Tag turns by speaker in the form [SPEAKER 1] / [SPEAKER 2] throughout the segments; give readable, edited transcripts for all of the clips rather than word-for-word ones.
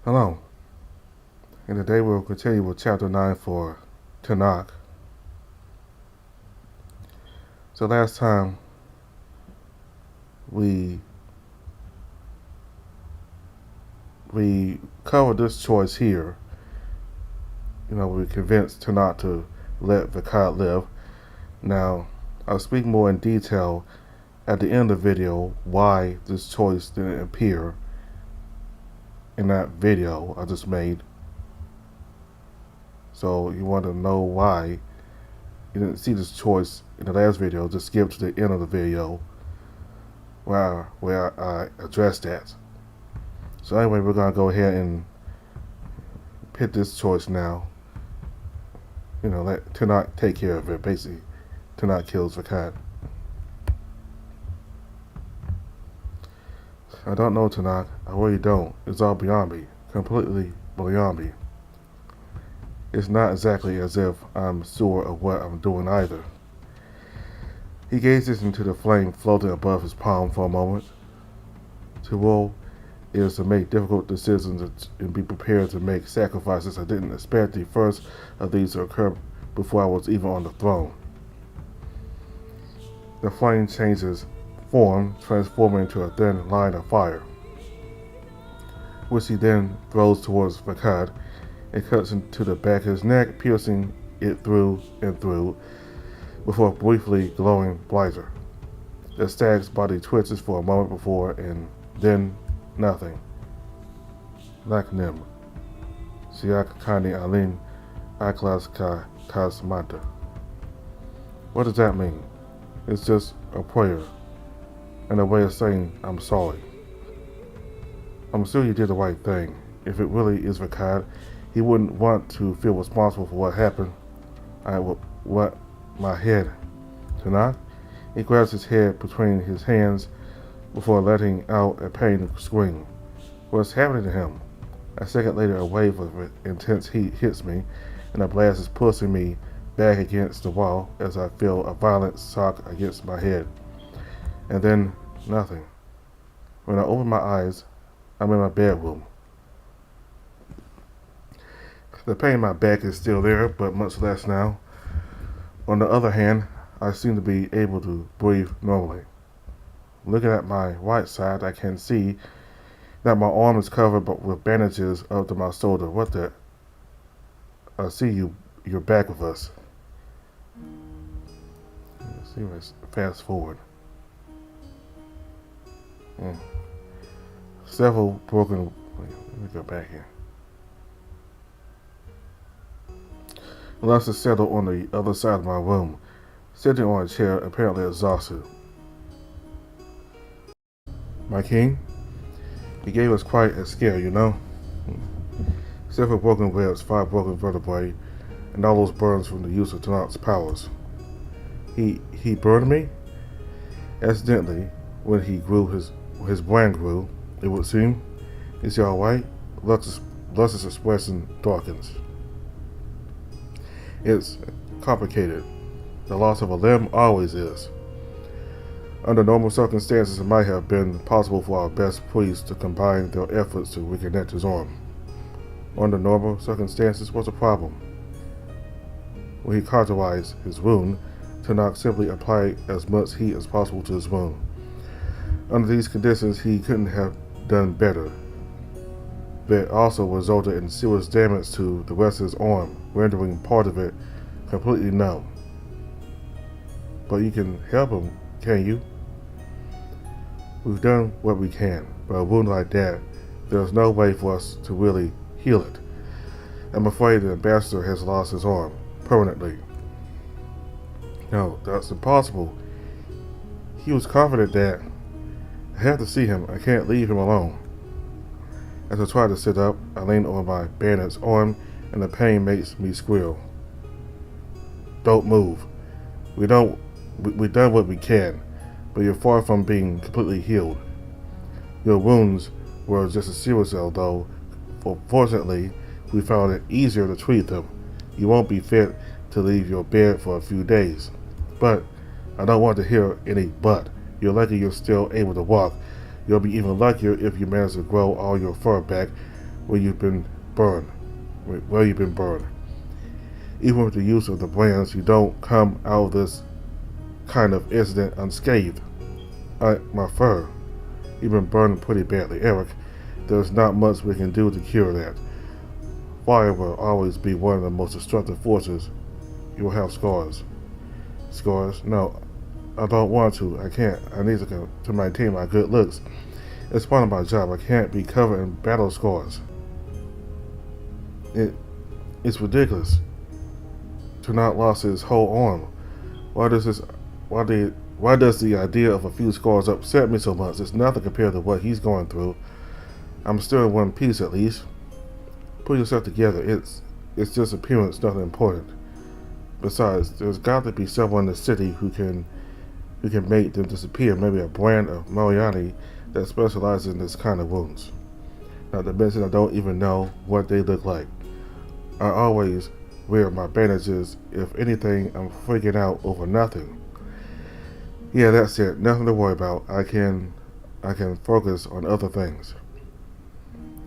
[SPEAKER 1] Hello, and today we'll continue with Chapter 9 for Tenoch. So last time we covered this choice here. We convinced Tenoch to let Vakad live. Now, I'll speak more in detail at the end of the video why this choice didn't appear in that video I just made. So you want to know why you didn't see this choice in the last video, just skip to the end of the video where I addressed that. So anyway, we're going to go ahead and pick this choice now. Let Tenoch take care of it. Basically, Tenoch kills Vakad. I don't know, Tenoch. I really don't. It's all beyond me. Completely beyond me. It's not exactly as if I'm sure of what I'm doing either. He gazes into the flame floating above his palm for a moment. To rule is to make difficult decisions and be prepared to make sacrifices. I didn't expect the first of these to occur before I was even on the throne. The flame changes form, transforming into a thin line of fire, which he then throws towards Vakad. It cuts into the back of his neck, piercing it through and through, before a briefly glowing blighter. The stag's body twitches for a moment before, and then nothing. Laknim. Siak Kani Alin Aklas Ka Kasmanta. What does that mean? It's just a prayer and a way of saying I'm sorry. I'm sure you did the right thing. If it really is Vakad, he wouldn't want to feel responsible for what happened. My head. Tenoch? He grabs his head between his hands before letting out a pained scream. What's happening to him? A second later, a wave of intense heat hits me, and a blast is pushing me back against the wall as I feel a violent shock against my head. And then, nothing. When I open my eyes, I'm in my bedroom. The pain in my back is still there, but much less now. On the other hand, I seem to be able to breathe normally. Looking at my right side, I can see that my arm is covered with bandages up to my shoulder. What the? I see you're back with us. Let's see, let's fast forward. Several broken. Wait, let me go back here. Alexa settled on the other side of my room, sitting on a chair, apparently exhausted. My king? He gave us quite a scare, Several broken ribs, 5 broken vertebrae, and all those burns from the use of Tenoch's powers. He burned me? Accidentally, when he grew his brain grew, it would seem. Is he alright? Lux's expression darkens. It's complicated. The loss of a limb always is. Under normal circumstances, it might have been possible for our best priests to combine their efforts to reconnect his arm. Under normal circumstances, what's the problem? When he cauterized his wound, Tenoch simply applied as much heat as possible to his wound. Under these conditions, he couldn't have done better. That also resulted in serious damage to the rest of his arm, rendering part of it completely numb. But you can help him, can you? We've done what we can, but a wound like that, there's no way for us to really heal it. I'm afraid the ambassador has lost his arm, permanently. No, that's impossible. He was confident that I have to see him. I can't leave him alone. As I try to sit up, I lean on my bandaged arm, and the pain makes me squeal. Don't move. We've done what we can, but you're far from being completely healed. Your wounds were just as serious, though. Fortunately, we found it easier to treat them. You won't be fit to leave your bed for a few days. But I don't want to hear any but. You're lucky you're still able to walk. You'll be even luckier if you manage to grow all your fur back, where you've been burned. Where you've been burned. Even with the use of the brands, you don't come out of this kind of incident unscathed. My fur, you've been burned pretty badly, Eric. There's not much we can do to cure that. Fire will always be one of the most destructive forces. You will have scars. Scars? No, I don't want to. I can't. I need to maintain my good looks. It's part of my job. I can't be covered in battle scars. It's ridiculous. Tenoch lost his whole arm. Why does the idea of a few scars upset me so much? It's nothing compared to what he's going through. I'm still in one piece at least. Put yourself together. It's just appearance, nothing important. Besides, there's got to be someone in the city who can make them disappear. Maybe a brand of Mariani that specializes in this kind of wounds. Not to mention I don't even know what they look like. I always wear my bandages. If anything, I'm freaking out over nothing. Yeah, that's it. Nothing to worry about. I can focus on other things.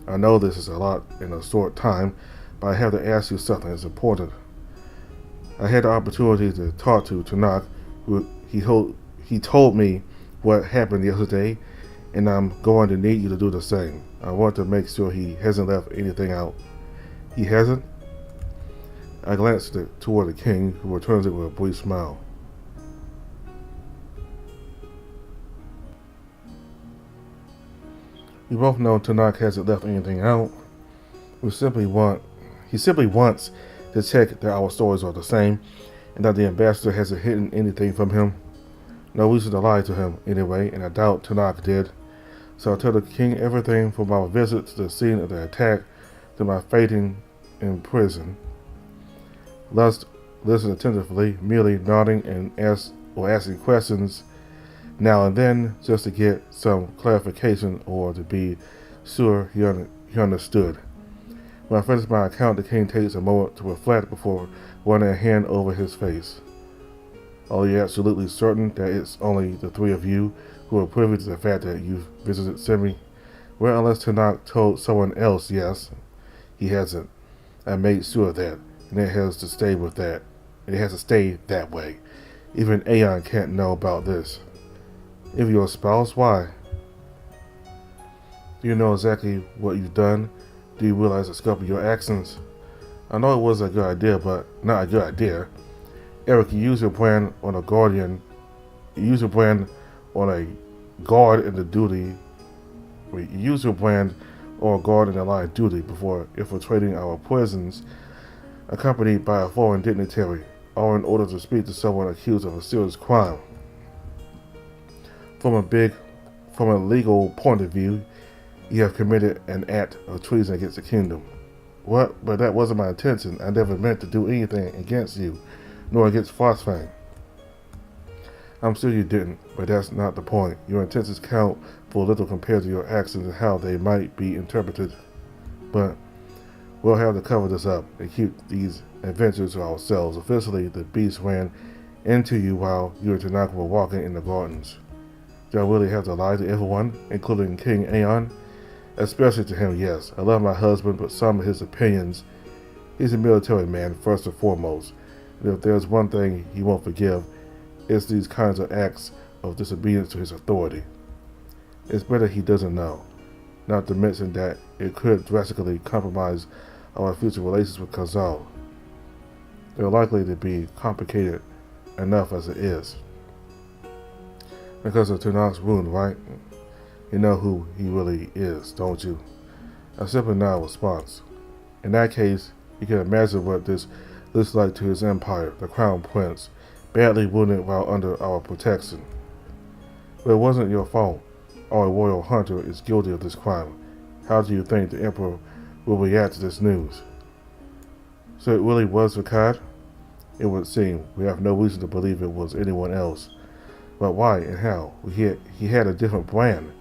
[SPEAKER 1] I know this is a lot in a short time, but I have to ask you something that's important. I had the opportunity to talk to Tenoch. He told me what happened yesterday, and I'm going to need you to do the same. I want to make sure he hasn't left anything out. He hasn't? I glanced toward the king, who returns it with a brief smile. We both know Tenoch hasn't left anything out. He simply wants to check that our stories are the same, and that the ambassador hasn't hidden anything from him. No reason to lie to him, anyway, and I doubt Tenoch did. So I'll tell the king everything from our visit to the scene of the attack to my fainting in prison. Lust listened attentively, merely nodding and asking questions now and then, just to get some clarification or to be sure he understood. When I finish my account, the king takes a moment to reflect before running a hand over his face. Are you absolutely certain that it's only the three of you who are privy to the fact that you've visited Semi? Well, unless Tenoch told someone else, yes. He hasn't. I made sure of that, and it has to stay with that. It has to stay that way. Even Aeon can't know about this. If you're a spouse, why? Do you know exactly what you've done? Do you realize the scope of your actions? I know it was a good idea, but not a good idea. Eric, you use your brand on a guardian. You use your brand on a guard in the duty. You use your brand or a guard in the line of duty before infiltrating our prisons, accompanied by a foreign dignitary, or in order to speak to someone accused of a serious crime. From a legal point of view, you have committed an act of treason against the kingdom. What? But that wasn't my intention. I never meant to do anything against you, nor against Phosphine. I'm sure you didn't, but that's not the point. Your intentions count for little compared to your actions and how they might be interpreted. But we'll have to cover this up and keep these adventures to ourselves. Officially, the beast ran into you while you and Tenoch were walking in the gardens. Do I really have to lie to everyone, including King Aeon? Especially to him, yes. I love my husband, but some of his opinions. He's a military man, first and foremost. And if there's one thing he won't forgive, it's these kinds of acts of disobedience to his authority. It's better he doesn't know. Not to mention that it could drastically compromise our future relations with Khazal. They're likely to be complicated enough as it is. Because of Tenoch's wound, right? You know who he really is, don't you? A simple nod response. In that case, you can imagine what this looks like to his empire, the Crown Prince, badly wounded while under our protection. But it wasn't your fault. Our royal hunter is guilty of this crime. How do you think the Emperor will react to this news? So it really was Vakad? It would seem. We have no reason to believe it was anyone else. But why and how? He had a different brand.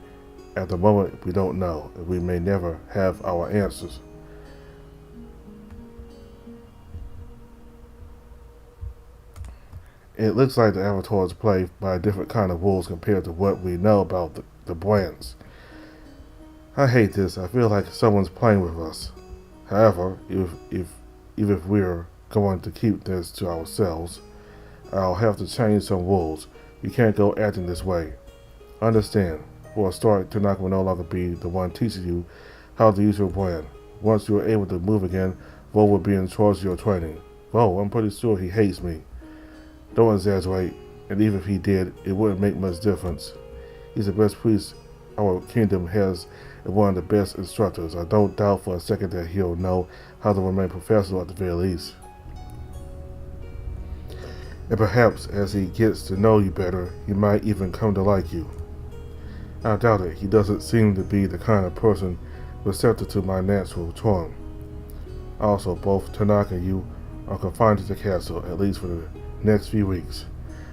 [SPEAKER 1] At the moment, we don't know, and we may never have our answers. It looks like the Avatars play by a different kind of rules compared to what we know about the brands. I hate this. I feel like someone's playing with us. However, even if we're going to keep this to ourselves, I'll have to change some rules. You can't go acting this way. Understand, for a start, Tenoch will no longer be the one teaching you how to use your brain. Once you're able to move again, Vo will be in charge of your training. Vo, I'm pretty sure he hates me. Don't exaggerate, and even if he did, it wouldn't make much difference. He's the best priest our kingdom has and one of the best instructors. I don't doubt for a second that he'll know how to remain professional at the very least. And perhaps as he gets to know you better, he might even come to like you. I doubt it. He doesn't seem to be the kind of person receptive to my natural charm. Also, both Tenoch and you are confined to the castle, at least for the next few weeks.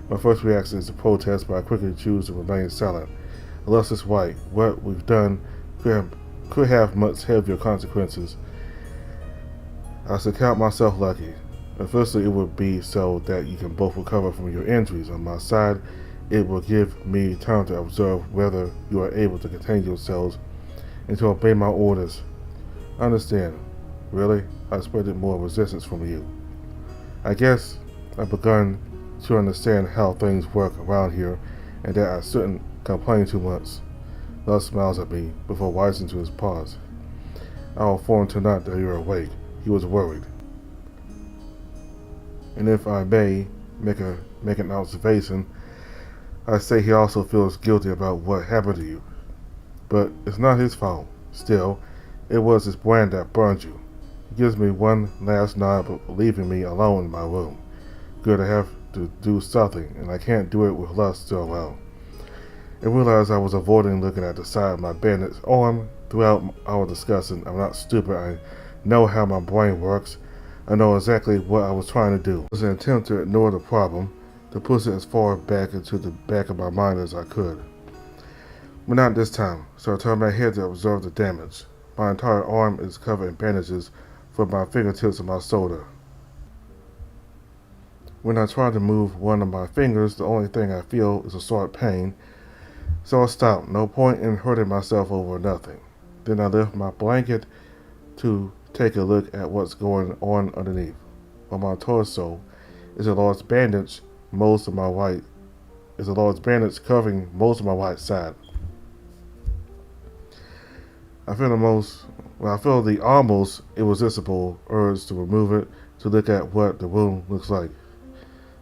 [SPEAKER 1] My first reaction is to protest, but I quickly choose to remain silent. Unless it's right, what we've done could have much heavier consequences. I should count myself lucky. Firstly, it would be so that you can both recover from your injuries. On my side, it will give me time to observe whether you are able to contain yourselves and to obey my orders. I understand. Really? I expected more resistance from you. I guess I've begun to understand how things work around here and that I shouldn't complain too much. Love smiles at me before rising to his paws. I will inform Tenoch that you're awake. He was worried. And if I may make an observation, I say he also feels guilty about what happened to you. But it's not his fault. Still, it was his brand that burned you. He gives me one last nod but leaving me alone in my room. Good, I have to do something, and I can't do it with lust still around. I realized I was avoiding looking at the side of my bandaged arm throughout our discussion. I'm not stupid. I know how my brain works. I know exactly what I was trying to do. It was an attempt to ignore the problem, to push it as far back into the back of my mind as I could. But not this time, so I turned my head to observe the damage. My entire arm is covered in bandages from my fingertips to my shoulder. When I try to move one of my fingers, the only thing I feel is a slight pain, so I stopped. No point in hurting myself over nothing. Then I lift my blanket to take a look at what's going on underneath. On my torso is a large bandage covering most of my right side. I feel the almost irresistible urge to remove it to look at what the wound looks like.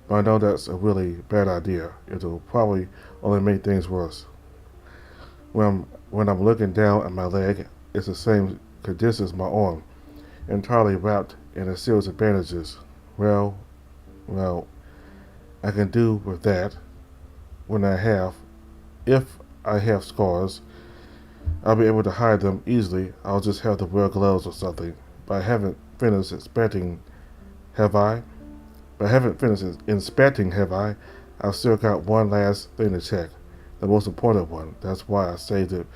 [SPEAKER 1] But I know that's a really bad idea. It'll probably only make things worse. When I'm looking down at my leg, it's the same condition as my arm, entirely wrapped in a series of bandages. Well, I can do with that if I have scars, I'll be able to hide them easily. I'll just have to wear gloves or something. But I haven't finished inspecting, have I? I've still got one last thing to check. The most important one. That's why I saved it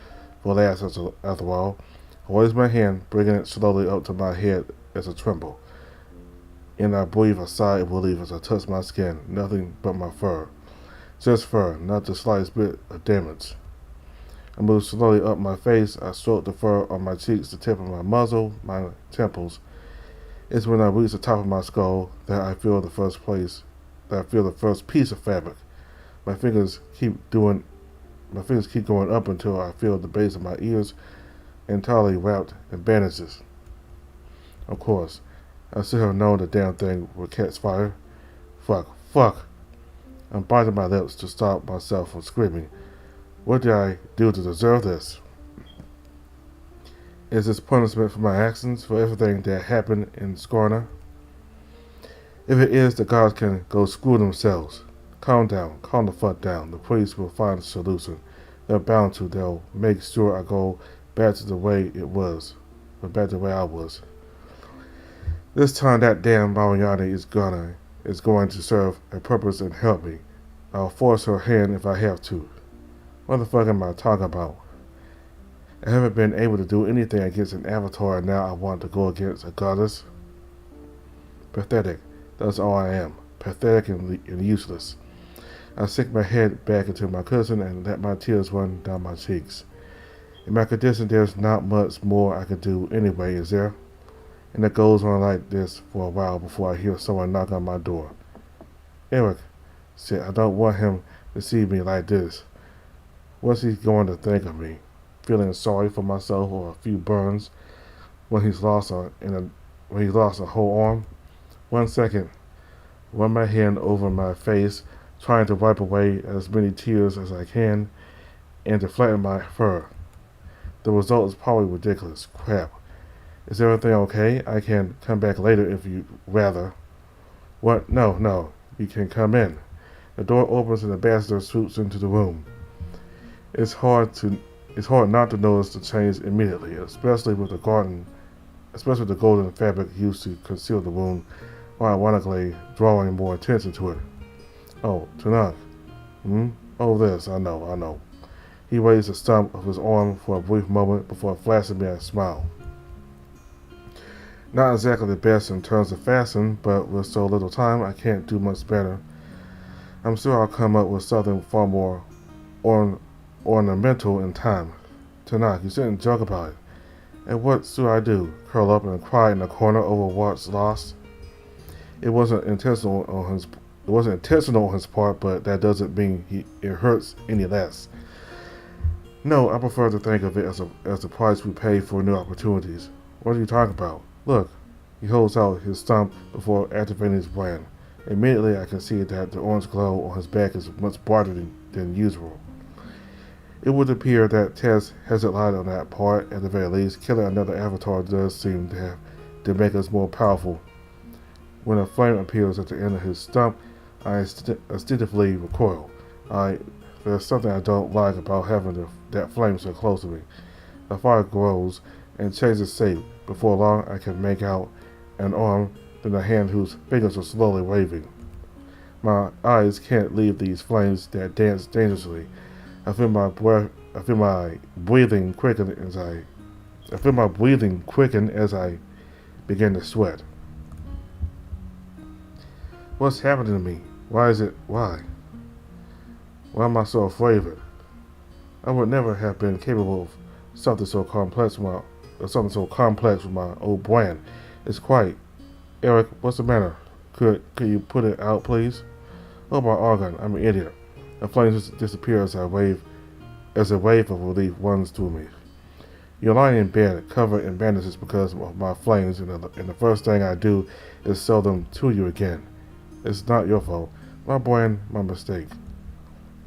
[SPEAKER 1] for last after all. I raise my hand, bringing it slowly up to my head as a tremble. And I breathe a sigh of relief as I touch my skin. Nothing but my fur. Just fur, not the slightest bit of damage. I move slowly up my face. I stroke the fur on my cheeks, the tip of my muzzle, my temples. It's when I reach the top of my skull that I feel the first piece of fabric. My fingers keep going up until I feel the base of my ears entirely wrapped in bandages. Of course, I should have known the damn thing would catch fire. Fuck. I'm biting my lips to stop myself from screaming. What did I do to deserve this? Is this punishment for my actions, for everything that happened in Scorna? If it is, the gods can go screw themselves. Calm down. Calm the fuck down. The priests will find a solution. They're bound to. They'll make sure I go back to the way it was. Or back to the way I was. This time that damn Mariani is going to serve a purpose and help me. I'll force her hand if I have to. What the fuck am I talking about? I haven't been able to do anything against an avatar, and now I want to go against a goddess? Pathetic. That's all I am. Pathetic and useless. I sink my head back into my cushion and let my tears run down my cheeks. In my condition, there's not much more I can do anyway, is there? And it goes on like this for a while before I hear someone knock on my door. Eric said, I don't want him to see me like this. What's he going to think of me? Feeling sorry for myself or a few burns when he's lost a whole arm? 1 second. Run my hand over my face, trying to wipe away as many tears as I can and to flatten my fur. The result is probably ridiculous. Crap. Is everything okay? I can come back later if you'd rather. What? No. You can come in. The door opens and the ambassador swoops into the room. It's hard not to notice the change immediately, especially with the golden fabric used to conceal the wound, while ironically drawing more attention to it. Oh, Tenoch. Oh, this. I know. He raised the stump of his arm for a brief moment before flashing me a smile. Not exactly the best in terms of fashion, but with so little time, I can't do much better. I'm sure I'll come up with something far more ornamental in time. Tenoch, you shouldn't joke about it. And what should I do? Curl up and cry in the corner over what's lost? It wasn't intentional on his part, but that doesn't mean it hurts any less. No, I prefer to think of it as the price we pay for new opportunities. What are you talking about? Look, he holds out his stump before activating his brand. Immediately I can see that the orange glow on his back is much brighter than usual. It would appear that Tess hasn't lied on that part. At the very least, killing another avatar does seem to make us more powerful. When a flame appears at the end of his stump, I instinctively recoil. There's something I don't like about having that flame so close to me. The fire grows and changes shape. Before long, I can make out an arm, then a hand whose fingers are slowly waving. My eyes can't leave these flames that dance dangerously. I feel my breathing quicken as I begin to sweat. What's happening to me? Why? Why am I so afraid of it? I would never have been capable of something so complex with my old brand. It's quite. Eric, what's the matter? Could you put it out, please? Oh, my organ, I'm an idiot. The flames disappear as a wave of relief runs through me. You're lying in bed, covered in bandages because of my flames, and the first thing I do is sell them to you again. It's not your fault. My brand, my mistake.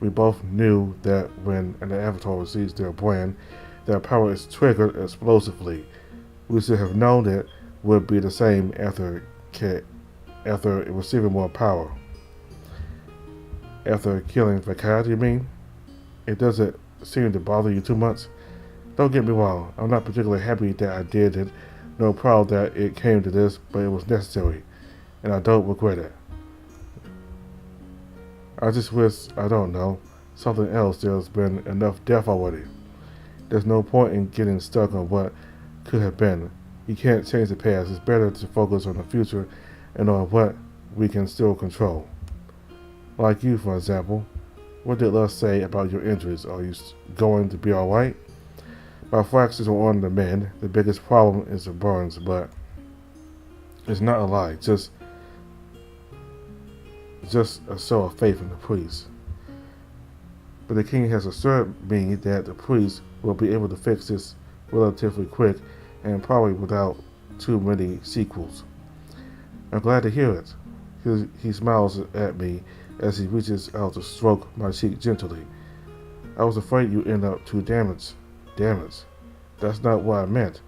[SPEAKER 1] We both knew that when an avatar receives their brand, their power is triggered explosively. We should have known it would be the same after receiving more power. After killing Vakad, you mean? It doesn't seem to bother you too much? Don't get me wrong, I'm not particularly happy that I did it, nor proud that it came to this, but it was necessary, and I don't regret it. I just wish, I don't know, something else. There's been enough death already. There's no point in getting stuck on what could have been. You can't change the past. It's better to focus on the future and on what we can still control. Like you, for example. What did Les say about your injuries? Are you going to be alright? My fractures are on the mend. The biggest problem is the burns, but it's not a lie. Just a show of faith in the priest. But the king has assured me that the priest will be able to fix this relatively quick and probably without too many sequels. I'm glad to hear it. He smiles at me as he reaches out to stroke my cheek gently. I was afraid you'd end up too damaged. Damaged? That's not what I meant.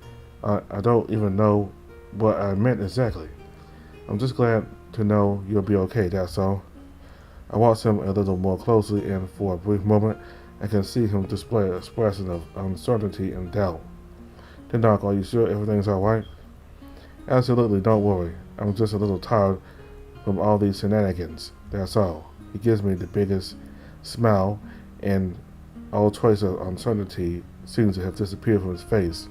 [SPEAKER 1] I don't even know what I meant exactly. I'm just glad to know you'll be okay, that's all. I watch him a little more closely, and for a brief moment, I can see him display an expression of uncertainty and doubt. Tenoch, are you sure everything's alright? Absolutely, don't worry. I'm just a little tired from all these shenanigans, that's all. He gives me the biggest smile, and all trace of uncertainty seems to have disappeared from his face.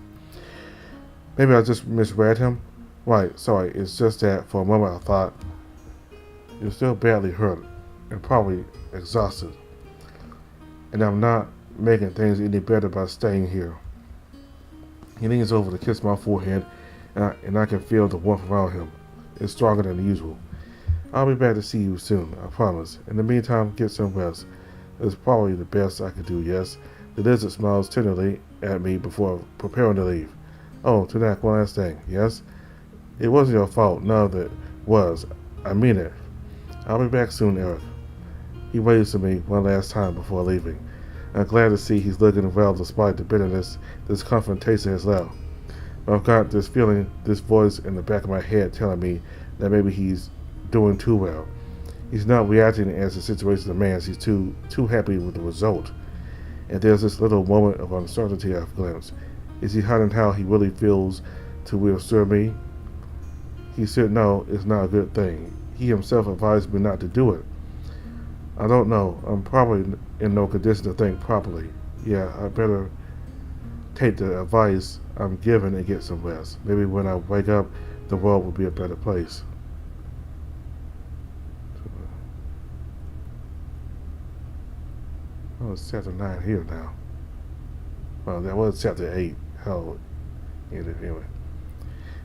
[SPEAKER 1] Maybe I just misread him? Right, sorry, it's just that for a moment I thought, you're still badly hurt and probably exhausted. And I'm not making things any better by staying here. He leans over to kiss my forehead, and I can feel the warmth around him. It's stronger than usual. I'll be back to see you soon, I promise. In the meantime, get some rest. It's probably the best I could do, yes. The lizard smiles tenderly at me before preparing to leave. Oh, Tenoch, one last thing, yes? It wasn't your fault, none of it was. I mean it. I'll be back soon, Eric. He waves to me one last time before leaving. I'm glad to see he's looking well despite the bitterness this confrontation has left. But I've got this feeling, this voice in the back of my head telling me that maybe he's doing too well. He's not reacting as the situation demands. He's too happy with the result. And there's this little moment of uncertainty I've glimpsed. Is he hiding how he really feels to reassure me? He said no, it's not a good thing. He himself advised me not to do it. I don't know. I'm probably in no condition to think properly. Yeah, I better take the advice I'm given and get some rest. Maybe when I wake up, the world will be a better place. Oh, it's chapter 9 here now. Well, that was chapter 8. Hell, anyway.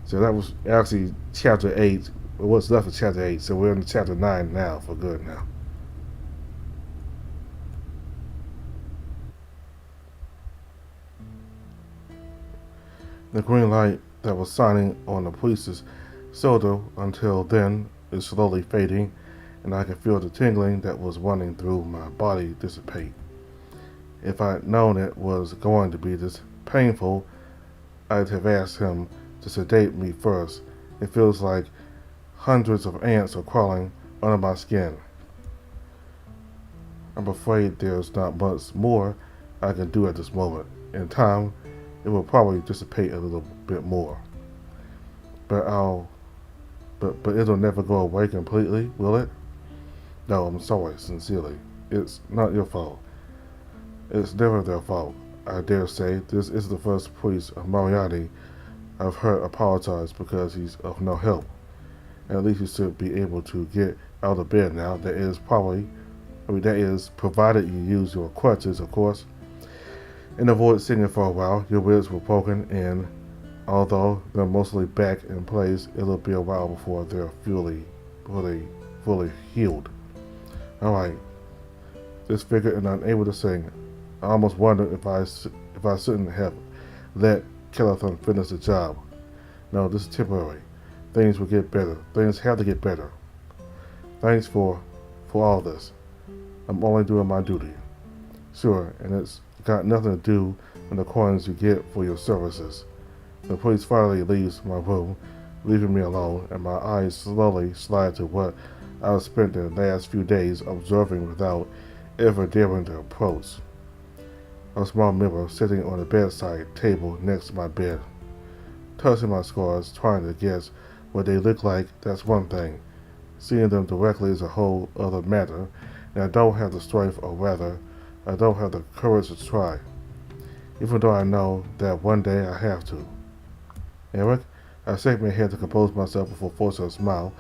[SPEAKER 1] So that was actually chapter 8. What's left of chapter 8. So we're in chapter 9 now, for good now. The green light that was shining on the police's shoulder until then is slowly fading, and I can feel the tingling that was running through my body dissipate. If I'd known it was going to be this painful, I'd have asked him to sedate me first. It feels like hundreds of ants are crawling under my skin. I'm afraid there's not much more I can do at this moment. In time, it will probably dissipate a little bit more. But it'll never go away completely, will it? No, I'm sorry, sincerely. It's not your fault. It's never their fault. I dare say this is the first priest of Mariani I've heard apologize because he's of no help. At least you should be able to get out of bed now. That is provided you use your crutches, of course, and avoid sitting for a while. Your ribs were broken, and although they're mostly back in place, it'll be a while before they're fully healed. All right. Disfigured and unable to sing, I almost wondered if I shouldn't have let Kellerthon finish the job. No, this is temporary. Things will get better. Things have to get better. Thanks for all this. I'm only doing my duty. Sure, and it's got nothing to do with the coins you get for your services. The priest finally leaves my room, leaving me alone, and my eyes slowly slide to what I've spent the last few days observing without ever daring to approach. A small mirror sitting on the bedside table next to my bed. Touching my scars, trying to guess what they look like, that's one thing. Seeing them directly is a whole other matter, and I don't have the strength, or rather, I don't have the courage to try. Even though I know that one day I have to. Eric, I shake my head to compose myself before forcing a smile.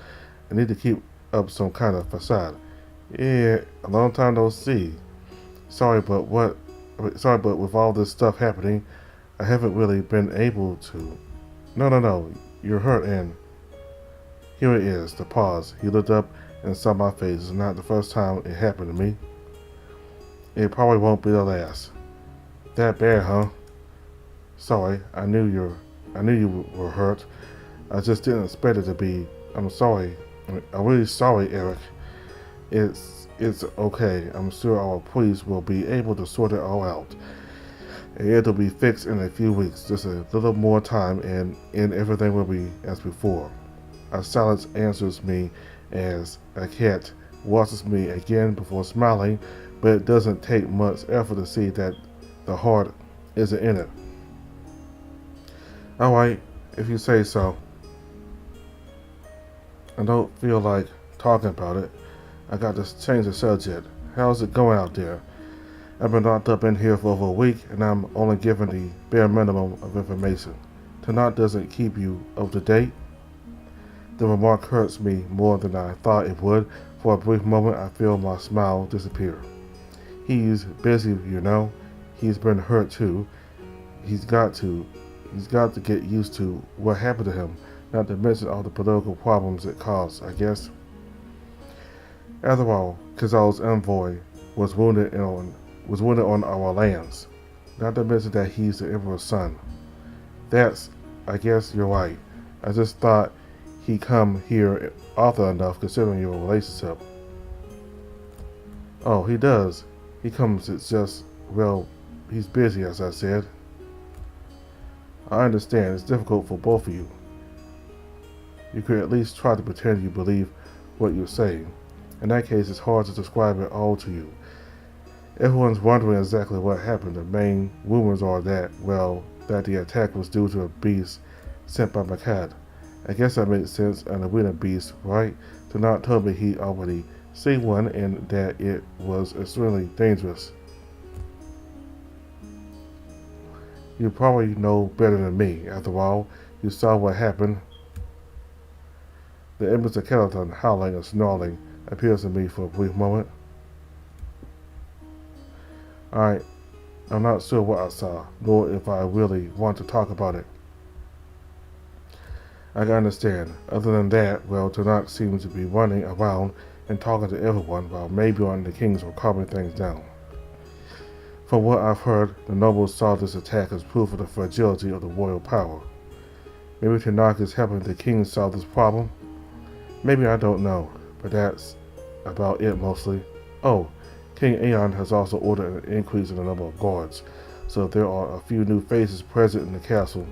[SPEAKER 1] I need to keep up some kind of facade. Yeah, a long time no see. Sorry, but with all this stuff happening, I haven't really been able to. No, you're hurt, and here it is, the pause. He looked up and saw my face. It's not the first time it happened to me. It probably won't be the last. That bad, huh? Sorry, I knew you were hurt. I just didn't expect it to be. I'm sorry. I'm really sorry, Eric. It's okay. I'm sure our priest will be able to sort it all out. And it'll be fixed in a few weeks. Just a little more time and everything will be as before. A silence answers me as a cat watches me again before smiling, but it doesn't take much effort to see that the heart isn't in it. Alright, if you say so. I don't feel like talking about it. I got to change the subject. How's it going out there? I've been locked up in here for over a week, and I'm only given the bare minimum of information. Tenoch doesn't keep you up to date. The remark hurts me more than I thought it would. For a brief moment, I feel my smile disappear. He's busy, you know. He's been hurt too. He's got to. He's got to get used to what happened to him, not to mention all the political problems it caused, I guess. After all, Kazal's envoy was wounded on our lands. Not to mention that he's the Emperor's son. I guess you're right. I just thought he'd come here often enough considering your relationship. Oh, he does. He comes, it's just, well, he's busy, as I said. I understand, it's difficult for both of you. You could at least try to pretend you believe what you're saying. In that case, it's hard to describe it all to you. Everyone's wondering exactly what happened. The main rumors are that, well, that the attack was due to a beast sent by Makad. I guess that makes sense, an arena beast, right? Tenoch told me he already seen one and that it was extremely dangerous. You probably know better than me. After all, you saw what happened. The image of skeleton howling and snarling appears to me for a brief moment. I'm not sure what I saw, nor if I really want to talk about it. I can understand. Other than that, well, Tenoch seems to be running around and talking to everyone, while Mabion and the kings were calming things down. From what I've heard, the nobles saw this attack as proof of the fragility of the royal power. Maybe Tenoch is helping the kings solve this problem? Maybe, I don't know, but that's about it mostly. Oh, King Aeon has also ordered an increase in the number of guards, so there are a few new faces present in the castle.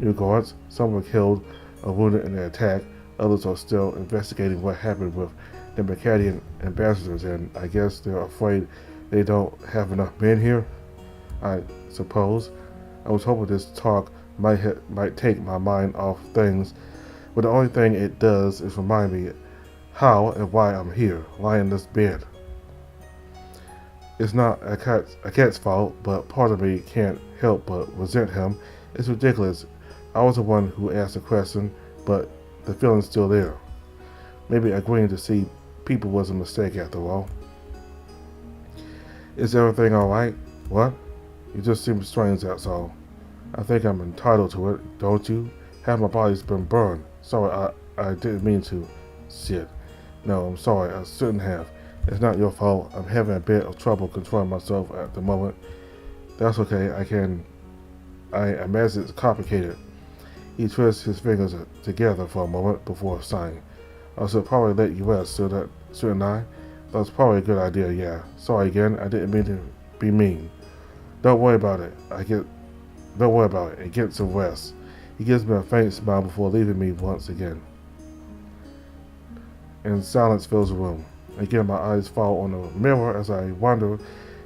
[SPEAKER 1] New guards, some were killed or wounded in the attack, others are still investigating what happened with the Makadian ambassadors, and I guess they're afraid they don't have enough men here, I suppose. I was hoping this talk might take my mind off things, but the only thing it does is remind me how and why I'm here, lying in this bed. It's not a cat's fault, but part of me can't help but resent him. It's ridiculous. I was the one who asked the question, but the feeling's still there. Maybe agreeing to see people was a mistake after all. Is everything alright? What? You just seem strange, that's all. I think I'm entitled to it, don't you? Half my body's been burned. Sorry, I didn't mean to. Shit. No, I'm sorry, I shouldn't have. It's not your fault. I'm having a bit of trouble controlling myself at the moment. That's okay, I imagine it's complicated. He twists his fingers together for a moment before sighing. I should probably let you rest, shouldn't I? That's probably a good idea, yeah. Sorry again, I didn't mean to be mean. Don't worry about it. And get some rest. He gives me a faint smile before leaving me once again. And silence fills the room. Again, my eyes fall on the mirror as I wonder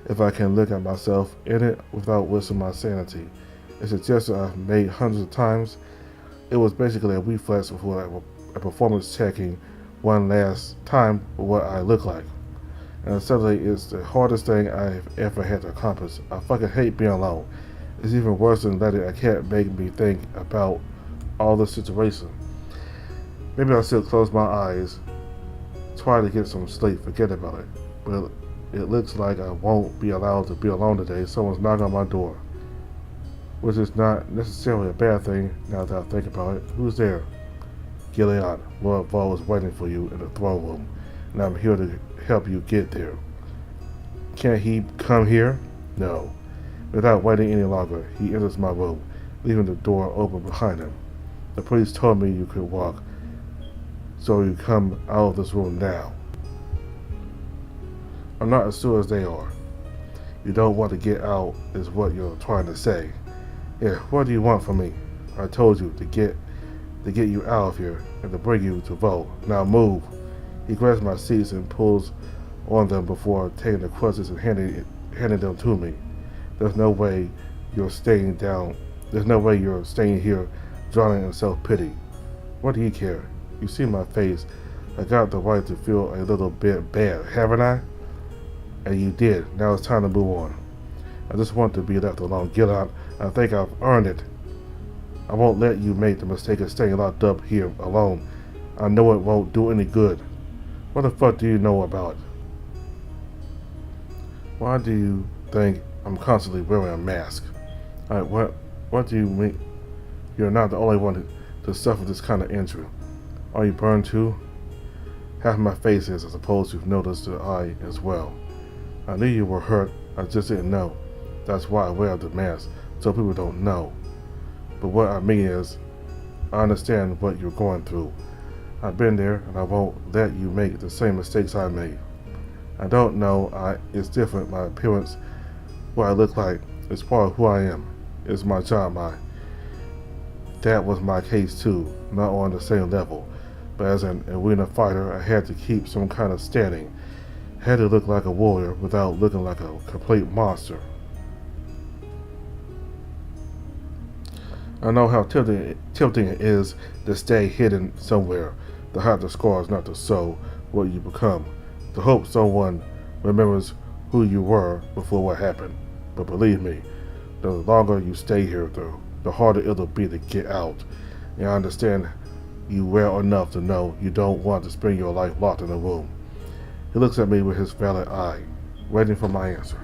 [SPEAKER 1] if I can look at myself in it without risking my sanity. It's a gesture I've made hundreds of times. It was basically a reflex before a performance checking one last time what I look like. And suddenly it's the hardest thing I've ever had to accomplish. I fucking hate being alone. It's even worse than letting a cat make me think about all the situation. Maybe I should close my eyes, try to get some sleep, forget about it. But it looks like I won't be allowed to be alone today. Someone's knocking on my door. Which is not necessarily a bad thing now that I think about it. Who's there? Gilead, Lord Vol is waiting for you in the throne room, and I'm here to help you get there. Can't he come here? No. Without waiting any longer, he enters my room, leaving the door open behind him. The priest told me you could walk, so you come out of this room now. I'm not as sure as they are. You don't want to get out is what you're trying to say. Yeah, what do you want from me? I told you to get you out of here and to bring you to vote. Now move. He grabs my seats and pulls on them before taking the crutches and handing them to me. There's no way you're staying here drowning in self-pity. What do you care? You see my face. I got the right to feel a little bit bad, haven't I? And you did. Now it's time to move on. I just want to be left alone. Get out. I think I've earned it. I won't let you make the mistake of staying locked up here alone. I know it won't do any good. What the fuck do you know about it? Why do you think I'm constantly wearing a mask? What do you mean? You're not the only one to suffer this kind of injury. Are you burned too? Half my face is, I suppose you've noticed the eye as well. I knew you were hurt, I just didn't know. That's why I wear the mask, so people don't know. But what I mean is, I understand what you're going through. I've been there, and I won't let you make the same mistakes I made. I don't know, it's different. My appearance, what I look like, is part of who I am. It's my job. That was my case too, not on the same level. But as an arena fighter, I had to keep some kind of standing. I had to look like a warrior without looking like a complete monster. I know how tempting it is to stay hidden somewhere, to hide the scars, not to show what you become, to hope someone remembers who you were before what happened. But believe me, the longer you stay here, the harder it'll be to get out. And I understand you well enough to know you don't want to spend your life locked in a room. He looks at me with his valid eye, waiting for my answer.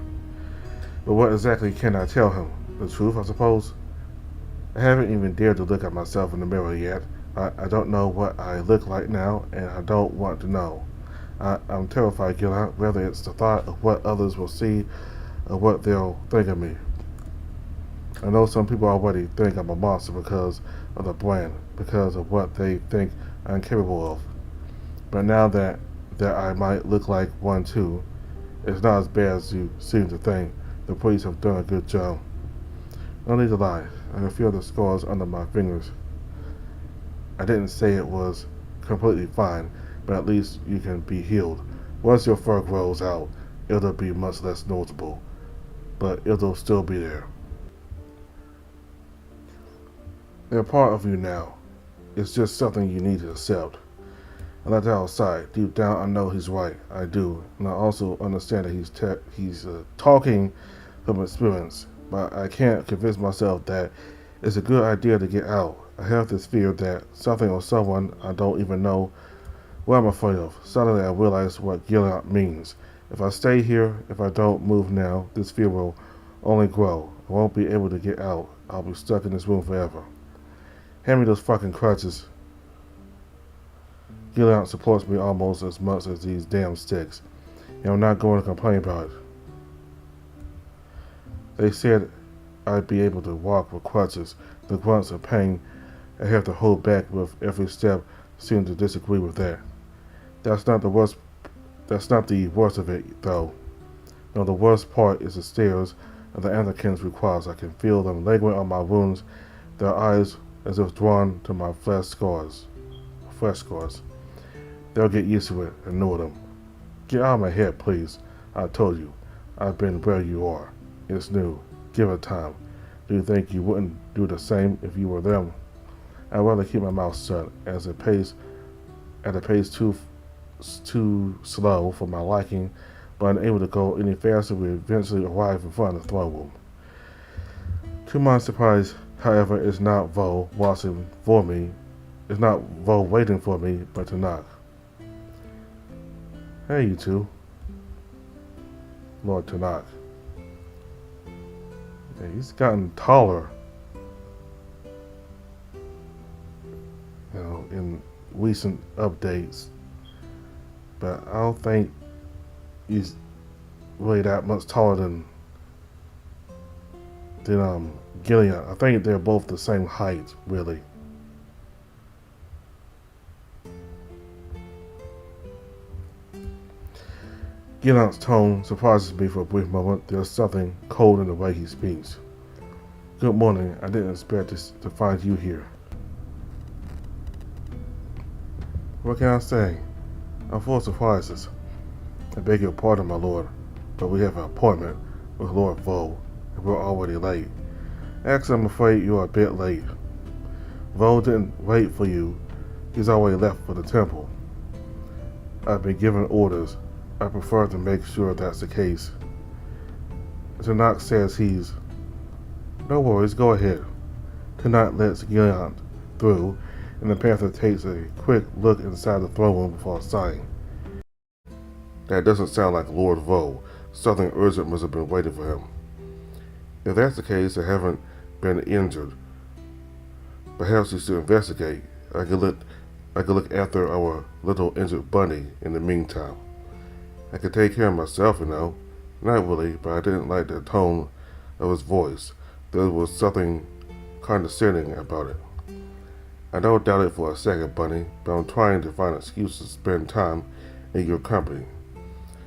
[SPEAKER 1] But what exactly can I tell him? The truth, I suppose? I haven't even dared to look at myself in the mirror yet. I don't know what I look like now, and I don't want to know. I'm terrified, Gillian, whether it's the thought of what others will see or what they'll think of me. I know some people already think I'm a monster because of the brand, because of what they think I'm capable of. But now that I might look like one too, it's not as bad as you seem to think. The police have done a good job. No need to lie. I can feel the scars under my fingers. I didn't say it was completely fine, but at least you can be healed. Once your fur grows out, it'll be much less noticeable, but it'll still be there. They're part of you now. It's just something you need to accept. I let that outside. Deep down, I know he's right. I do, and I also understand that he's talking from experience. But I can't convince myself that it's a good idea to get out. I have this fear that something or someone I don't even know what I'm afraid of. Suddenly I realize what Gillian means. If I stay here, if I don't move now, this fear will only grow. I won't be able to get out. I'll be stuck in this room forever. Hand me those fucking crutches. Gillian supports me almost as much as these damn sticks, and I'm not going to complain about it. They said I'd be able to walk with crutches. The grunts of pain I have to hold back with every step seem to disagree with that. That's not the worst of it, though. No, the worst part is the stares of the Anarchins requires. I can feel them lingering on my wounds, their eyes as if drawn to my fresh scars. They'll get used to it and know them. Get out of my head, please. I told you, I've been where you are. It's new. Give it time. Do you think you wouldn't do the same if you were them? I'd rather keep my mouth shut at a pace too slow for my liking, but unable to go any faster. We eventually arrive in front of the throne room. To my surprise, however, it's not Vo watching for me. It's not Vo waiting for me, but Tenoch. Hey, you two. Lord Tenoch. Yeah, he's gotten taller, in recent updates, but I don't think he's really that much taller than Gillian. I think they're both the same height, really. Gillian's tone surprises me for a brief moment. There's something cold in the way he speaks. Good morning. I didn't expect to find you here. What can I say? I'm full of surprises. I beg your pardon, my lord, but we have an appointment with Lord Vo, and we're already late. Actually, I'm afraid you're a bit late. Vo didn't wait for you. He's already left for the temple. I've been given orders. I prefer to make sure that's the case. Tenoch says he's... No worries, go ahead. Tenoch lets Gillian through, and the Panther takes a quick look inside the throne room before sighing. That doesn't sound like Lord Vo. Something urgent must have been waiting for him. If that's the case, I haven't been injured. Perhaps we should investigate. I could look after our little injured bunny in the meantime. I could take care of myself, you know. Not really, but I didn't like the tone of his voice. There was something condescending about it. I don't doubt it for a second, Bunny, but I'm trying to find an excuse to spend time in your company.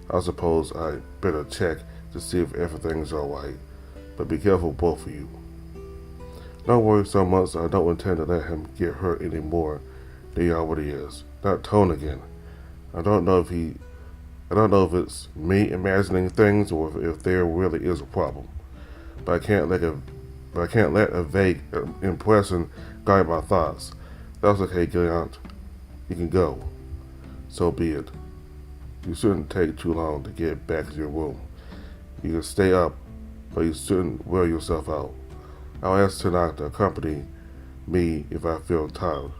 [SPEAKER 1] I suppose I better check to see if everything's alright, but be careful, both of you. Don't worry so much. I don't intend to let him get hurt any more than he already is. Not Tone again. I don't know if it's me imagining things or if there really is a problem. But I can't let a vague impression guide my thoughts. That's okay, Gilead. You can go. So be it. You shouldn't take too long to get back to your room. You can stay up, but you shouldn't wear yourself out. I'll ask Tenoch to accompany me if I feel tired.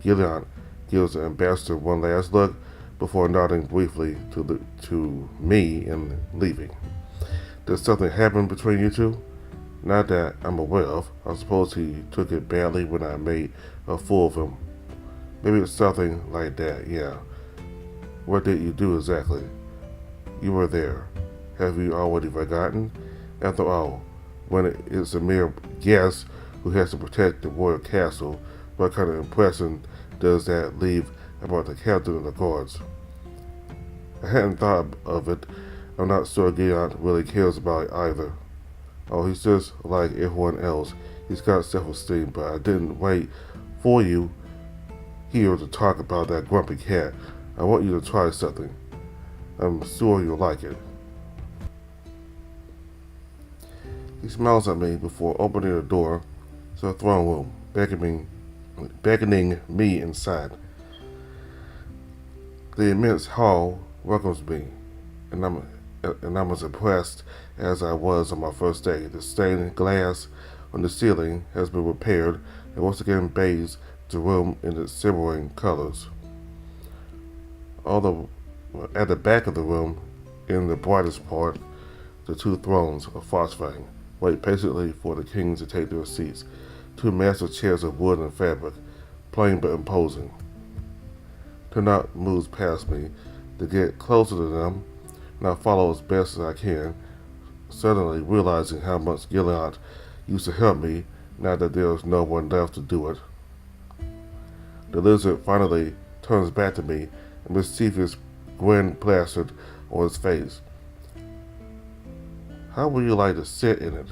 [SPEAKER 1] Gilead gives the ambassador one last look before nodding briefly to me and leaving. Did something happen between you two? Not that I'm aware of. I suppose he took it badly when I made a fool of him. Maybe it's something like that, yeah. What did you do exactly? You were there. Have you already forgotten? After all, when it's a mere guest who has to protect the royal castle, what kind of impression does that leave about the captain of the guards? I hadn't thought of it. I'm not sure Gilead really cares about it either. Oh, he's just like everyone else. He's got self-esteem, but I didn't wait for you here to talk about that grumpy cat. I want you to try something. I'm sure you'll like it. He smiles at me before opening the door to the throne room, beckoning me inside. The immense hall welcomes me, and I'm as impressed as I was on my first day. The stained glass on the ceiling has been repaired and once again bathes the room in its shimmering colors. At the back of the room, in the brightest part, the two thrones of phosphine wait patiently for the kings to take their seats. Two massive chairs of wood and fabric, plain but imposing. Tenoch moves past me to get closer to them, and I follow as best as I can, suddenly realizing how much Gilead used to help me now that there is no one left to do it. The lizard finally turns back to me, a mischievous grin plastered on his face. How would you like to sit in it?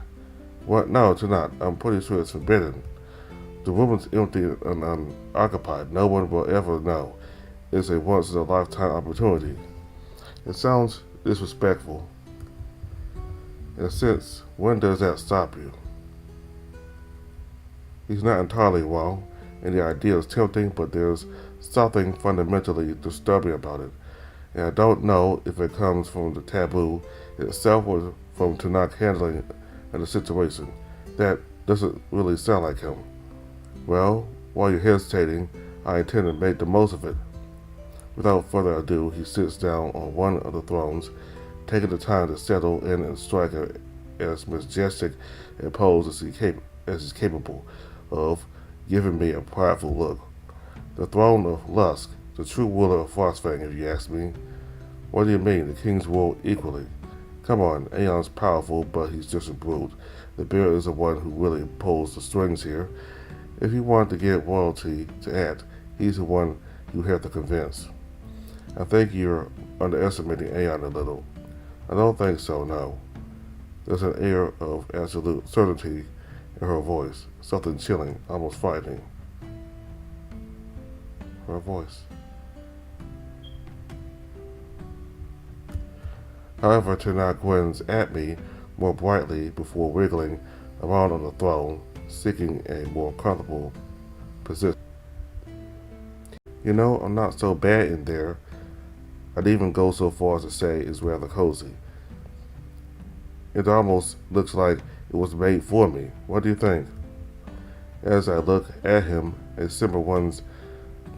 [SPEAKER 1] What? No, Tenoch. I'm pretty sure it's forbidden. The room is empty and unoccupied. No one will ever know. It's a once-in-a-lifetime opportunity. It sounds disrespectful. In a sense, when does that stop you? He's not entirely wrong, and the idea is tempting, but there's something fundamentally disturbing about it. And I don't know if it comes from the taboo itself or from Tenoch handling the situation. That doesn't really sound like him. Well, while you're hesitating, I intend to make the most of it. Without further ado, he sits down on one of the thrones, taking the time to settle in and strike as majestic a pose as he's capable of, giving me a prideful look. The throne of Lusk, the true ruler of Frostfang, if you ask me. What do you mean, the kings rule equally? Come on, Aeon's powerful, but he's just a brute. The bear is the one who really pulls the strings here. If you want to get royalty to act, he's the one you have to convince. I think you're underestimating Aeon a little. I don't think so, no. There's an air of absolute certainty in her voice, something chilling, almost frightening. Her voice. However, Tenoch grins at me more brightly before wriggling around on the throne, seeking a more comfortable position. You know, I'm not so bad in there. I'd even go so far as to say it's rather cozy. It almost looks like it was made for me. What do you think? As I look at him, a simmer runs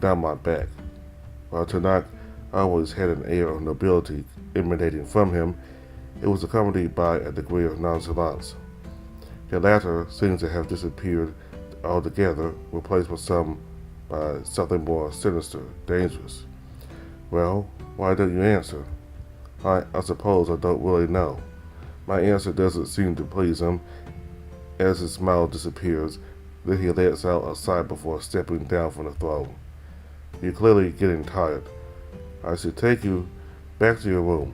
[SPEAKER 1] down my back. While Tenoch always had an air of nobility emanating from him, it was accompanied by a degree of nonchalance. The latter seems to have disappeared altogether, replaced by something more sinister, dangerous. Well, why don't you answer? I suppose I don't really know. My answer doesn't seem to please him. As his smile disappears, then he lets out a sigh before stepping down from the throne. You're clearly getting tired. I should take you back to your room.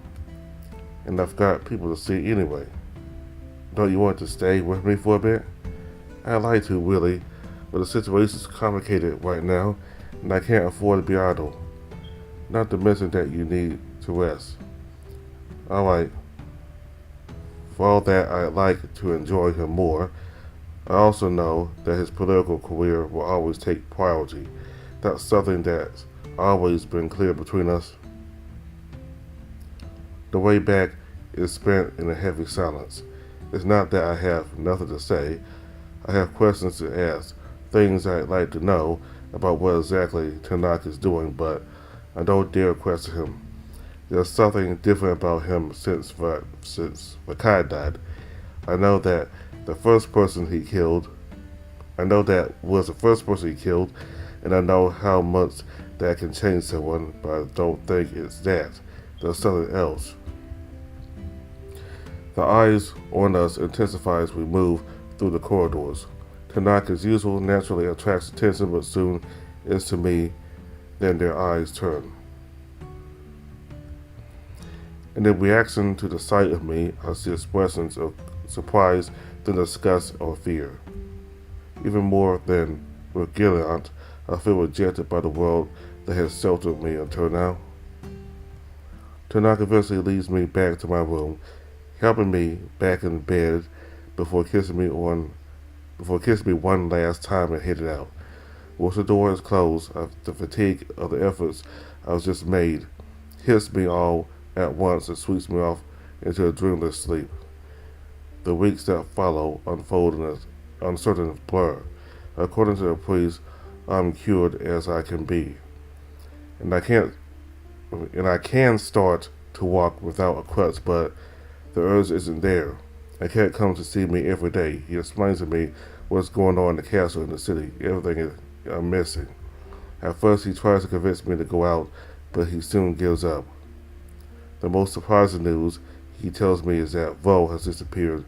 [SPEAKER 1] And I've got people to see anyway. Don't you want to stay with me for a bit? I'd like to, really, but the situation's complicated right now, and I can't afford to be idle. Not to mention that you need to rest. Alright. For all that, I'd like to enjoy him more. I also know that his political career will always take priority. That's something that's always been clear between us. The way back is spent in a heavy silence. It's not that I have nothing to say. I have questions to ask, things I'd like to know about what exactly Tenoch is doing, but I don't dare question him. There's something different about him since Vakai died. I know that was the first person he killed, and I know how much that can change someone, but I don't think it's that. There's something else. The eyes on us intensify as we move through the corridors. Tenoch, as usual, naturally attracts attention, but soon it's to me, then their eyes turn. And in reaction to the sight of me, I see expressions of surprise, then disgust or fear. Even more than with Gilead, I feel rejected by the world that has sheltered me until now. Tenoch eventually leads me back to my room, helping me back in bed before kissing me one last time and headed out. Once the door is closed, the fatigue of the efforts I was just made hits me all at once and sweeps me off into a dreamless sleep. The weeks that follow unfold in an uncertain blur. According to the priest, I'm cured as I can be, and I can start to walk without a crutch, but the urge isn't there. A cat comes to see me every day. He explains to me what's going on in the castle and the city, everything I'm missing. At first he tries to convince me to go out, but he soon gives up. The most surprising news he tells me is that Vo has disappeared.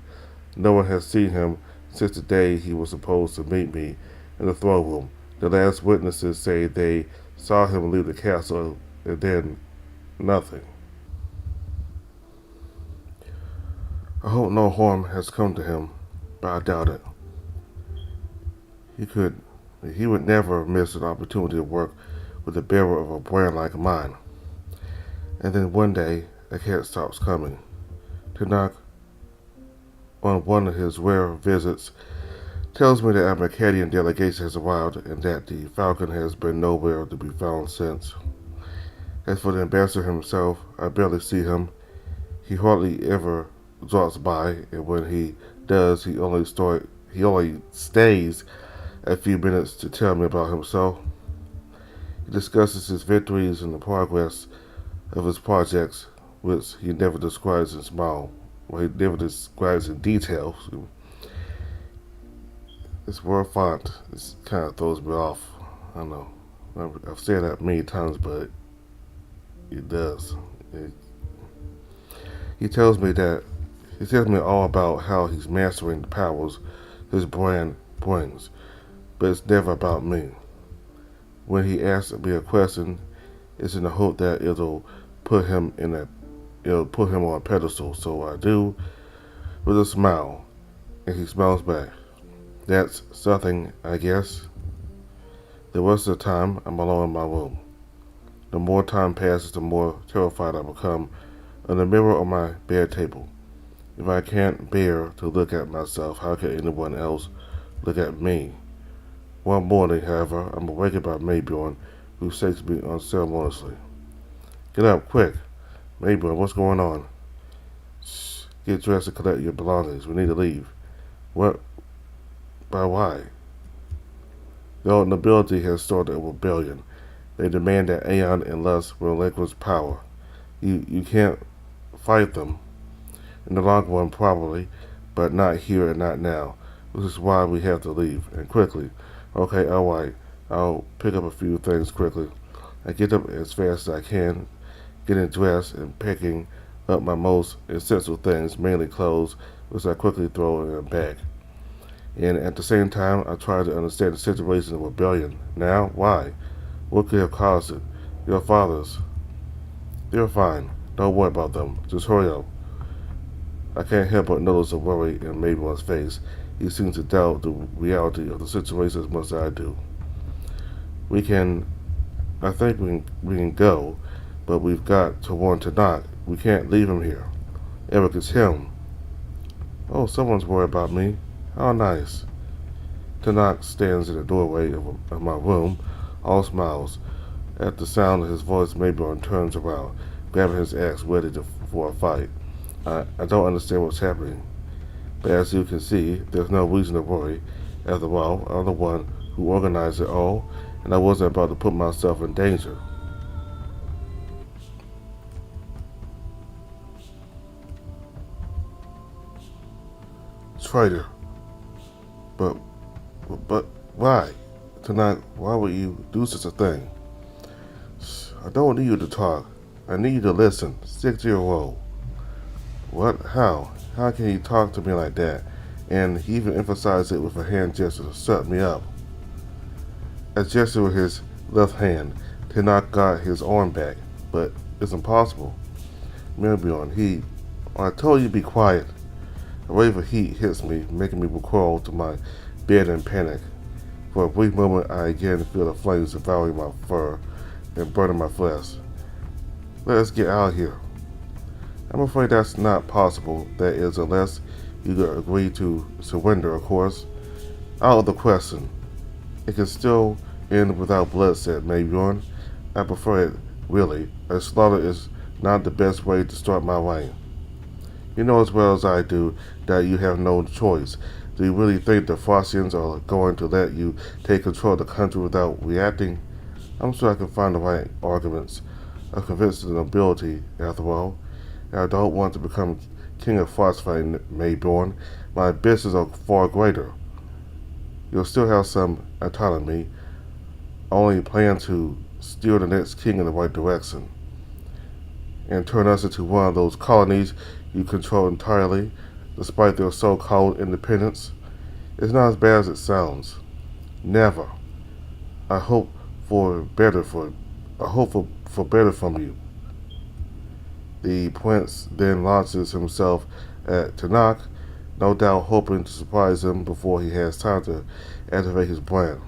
[SPEAKER 1] No one has seen him since the day he was supposed to meet me in the throne room. The last witnesses say they saw him leave the castle and then nothing. I hope no harm has come to him, but I doubt it. He would never miss an opportunity to work with the bearer of a brand like mine. And then one day, a cat stops coming. Tenoch, on one of his rare visits, tells me that a Mercadian delegation has arrived and that the Falcon has been nowhere to be found since. As for the ambassador himself, I barely see him. He hardly ever drops by, and when he does, he only stays a few minutes to tell me about himself. He discusses his victories and the progress of his projects, which he never describes in detail. This word font, this kind of throws me off. I don't know. I've said that many times, but it does. He tells me all about how he's mastering the powers his brand brings, but it's never about me. When he asks me a question, it's in the hope that it'll put him on a pedestal. So I do, with a smile, and he smiles back. That's something, I guess. The rest of the time, I'm alone in my room. The more time passes, the more terrified I become of the mirror on my bed table. If I can't bear to look at myself, how can anyone else look at me? One morning, however, I'm awakened by Mayborn, who shakes me unceremoniously. Get up, quick. Mayborn, what's going on? Shh, get dressed and collect your belongings. We need to leave. What? By why? The old nobility has started a rebellion. They demand that Aeon and Lust relinquish power. You can't fight them. In the long run, probably, but not here and not now. This is why we have to leave, and quickly. Okay, alright. I'll pick up a few things quickly. I get up as fast as I can, getting dressed and picking up my most essential things, mainly clothes, which I quickly throw in a bag. And at the same time, I try to understand the situation of rebellion. Now, why? What could have caused it? Your fathers. They're fine. Don't worry about them. Just hurry up. I can't help but notice the worry in Mabel's face. He seems to doubt the reality of the situation as much as I do. I think we can go, but we've got to warn Tenoch. We can't leave him here. Eric, it's him. Oh, someone's worried about me. How nice. Tenoch stands in the doorway of my room, all smiles. At the sound of his voice, Mabel turns around, grabbing his axe, ready for a fight. I don't understand what's happening. But as you can see, there's no reason to worry. After all, I'm the one who organized it all, and I wasn't about to put myself in danger. Traitor. But why? Tonight, why would you do such a thing? I don't need you to talk. I need you to listen. Stick to your role. What? How? How can he talk to me like that? And he even emphasized it with a hand gesture to shut me up. I gestured with his left hand. Tenoch got his arm back, but it's impossible. Melbourne, I told you to be quiet. A wave of heat hits me, making me recoil to my bed in panic. For a brief moment, I again feel the flames devouring my fur and burning my flesh. Let us get out of here. I'm afraid that's not possible. That is, unless you agree to surrender, of course. Out of the question. It can still end without blood, said Melbourne. I prefer it, really. A slaughter is not the best way to start my reign. You know as well as I do that you have no choice. Do you really think the Frosians are going to let you take control of the country without reacting? I'm sure I can find the right arguments. I'm convinced of the nobility, after all. And I don't want to become king of Frostfang, Mayborn. My ambitions are far greater. You'll still have some autonomy. I only plan to steer the next king in the right direction and turn us into one of those colonies you control entirely, despite their so-called independence. It's not as bad as it sounds. Never. I hope for better from you. The prince then launches himself at Tenoch, no doubt hoping to surprise him before he has time to activate his plan.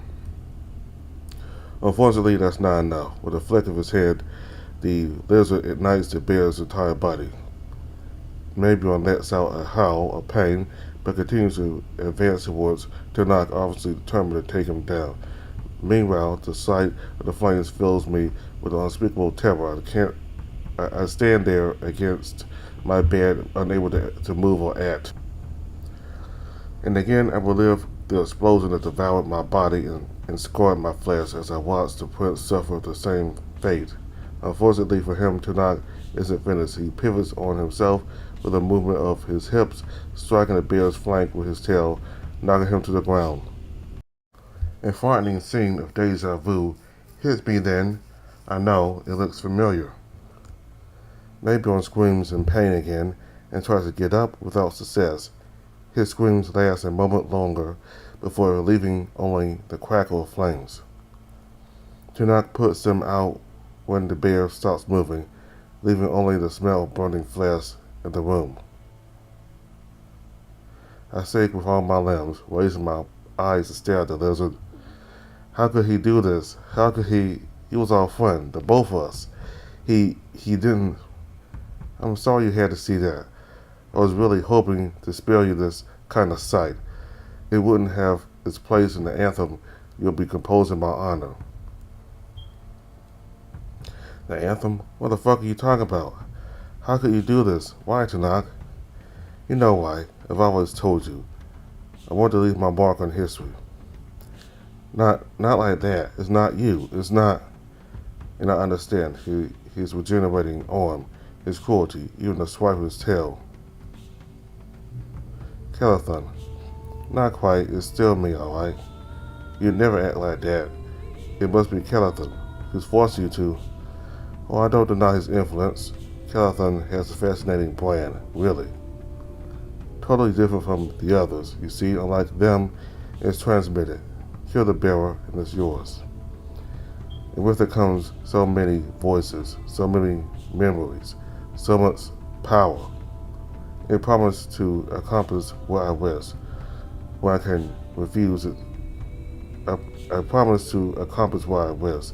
[SPEAKER 1] Unfortunately, that's not enough. With a flick of his head, the lizard ignites the bear's entire body. Mabel lets out a howl of pain, but continues to advance towards Tenoch, obviously determined to take him down. Meanwhile, the sight of the flames fills me with unspeakable terror. I stand there against my bed, unable to move or act. And again, I relive the explosion that devoured my body and scarred my flesh as I watched the prince suffer the same fate. Unfortunately for him, Tenoch isn't finished. He pivots on himself with a movement of his hips, striking the bear's flank with his tail, knocking him to the ground. A frightening scene of deja vu hits me then. I know, it looks familiar. Mayborn screams in pain again and tries to get up without success. His screams last a moment longer before leaving only the crackle of flames. Tenoch puts them out when the bear stops moving, leaving only the smell of burning flesh in the room. I shake with all my limbs, raising my eyes to stare at the lizard. How could he do this? How could he? He was our friend, the both of us. He didn't. I'm sorry you had to see that. I was really hoping to spare you this kind of sight. It wouldn't have its place in the anthem you'll be composing my honor. The anthem? What the fuck are you talking about? How could you do this? Why, Tenoch? You know why. I've always told you. I want to leave my mark on history. Not like that. It's not you. It's not. And I understand his regenerating arm, his cruelty, even the swipe of his tail. Calathon, Not quite. It's still me, alright? You'd never act like that. It must be Kellathan who's forcing you to. Oh, I don't deny his influence. Kellathan has a fascinating plan, really. Totally different from the others. You see, unlike them, it's transmitted. You're the bearer, and it's yours. And with it comes so many voices, so many memories, so much power. It promised to accomplish what I wish, what I can refuse it. I promise to accomplish what I wish.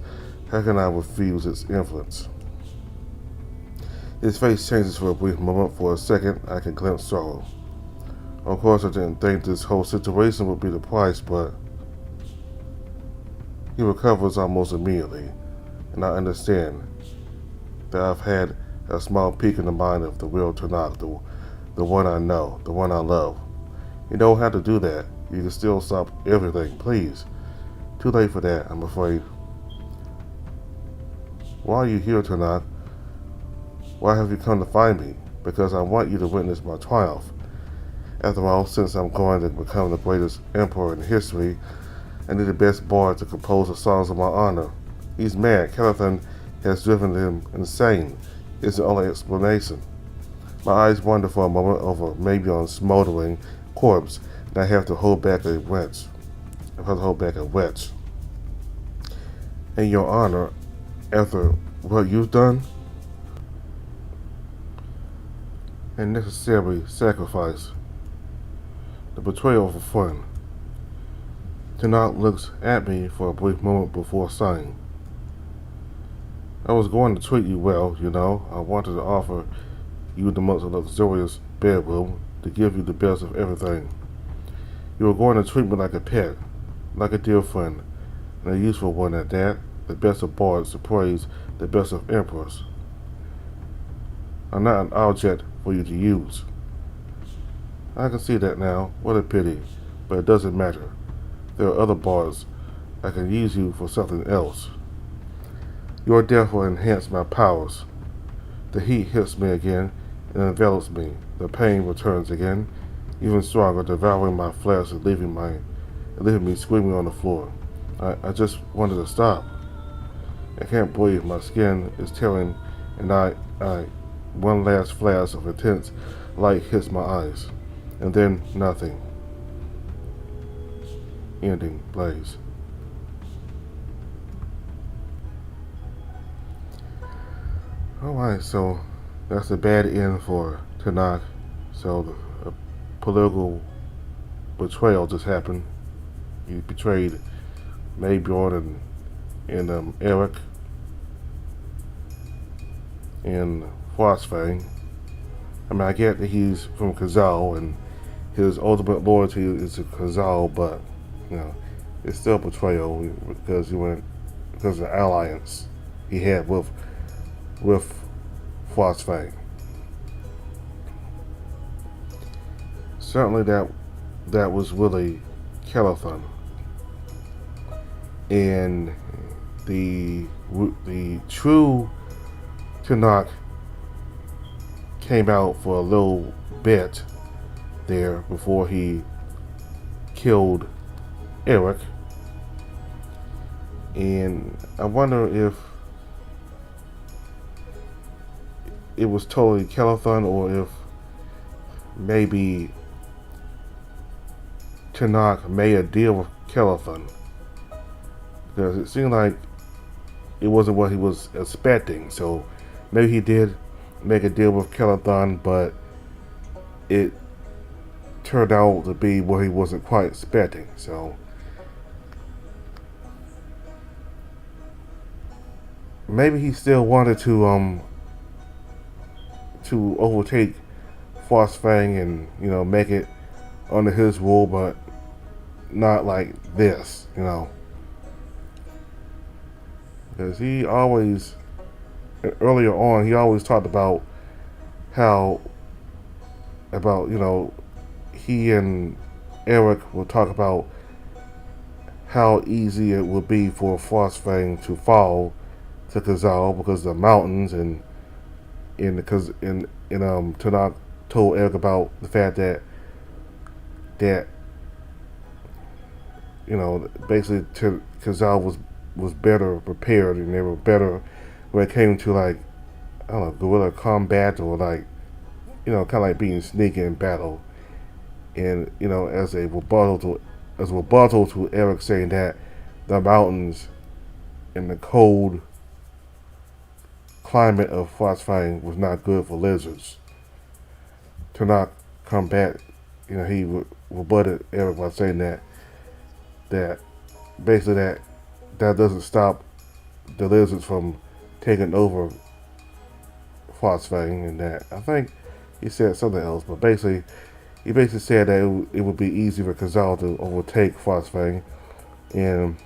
[SPEAKER 1] How can I refuse its influence? His face changes for a brief moment. For a second, I can glimpse sorrow. Of course, I didn't think this whole situation would be the price, but he recovers almost immediately, and I understand that I've had a small peek in the mind of the real Tenoch, the one I know, the one I love. You don't have to do that. You can still stop everything, please. Too late for that, I'm afraid. Why are you here, Tenoch? Why have you come to find me? Because I want you to witness my triumph. After all, since I'm going to become the greatest emperor in history, I need the best bard to compose the songs of my honor. He's mad. Kellathan has driven him insane. It's the only explanation. My eyes wander for a moment over Mabion's smoldering corpse, and I have to hold back a wrench. In your honor, after what you've done, a necessary sacrifice, the betrayal of a friend. Tenoch looks at me for a brief moment before saying, I was going to treat you well, you know. I wanted to offer you the most luxurious bedroom, to give you the best of everything. You were going to treat me like a pet, like a dear friend, and a useful one at that, the best of bards to praise the best of emperors. I'm not an object for you to use. I can see that now. What a pity. But it doesn't matter. There are other bards. I can use you for something else. Your death will enhance my powers. The heat hits me again and envelops me. The pain returns again, even stronger, devouring my flesh and leaving me screaming on the floor. I just wanted to stop. I can't breathe. My skin is tearing, and one last flash of intense light hits my eyes, and then nothing. Ending blaze. Alright, so that's a bad end for Tenoch. So the political betrayal just happened. He betrayed Maybjorn and Eric and Frostfang. I mean, I get that he's from Khazal and his ultimate loyalty is to Khazal, but you know, it's still betrayal because of the alliance he had with Frostfang. Certainly that was really Kellathan. And the true Tenoch came out for a little bit there before he killed Eric. And I wonder if it was totally Kellathan or if maybe Tenoch made a deal with Kellathan, because it seemed like it wasn't what he was expecting. So maybe he did make a deal with Kellathan, but it turned out to be what he wasn't quite expecting. So maybe he still wanted to overtake Frostfang and make it under his rule, but not like this, because he always, earlier on, he always talked about how, he and Eric will talk about how easy it would be for Frostfang to fall to Khazal because of the mountains, and Tenoch told Eric about the fact that basically Kazal was better prepared, and they were better when it came to, like, I don't know, guerrilla combat, or, like, kind of like being sneaky in battle. And as a rebuttal to Eric saying that the mountains and the cold climate of frostfang was not good for lizards. Tenoch combat, he rebutted Eric by saying that basically that doesn't stop the lizards from taking over frostfang, and that I think he said something else, but he basically said that it would be easy for Kazal to overtake frostfang, and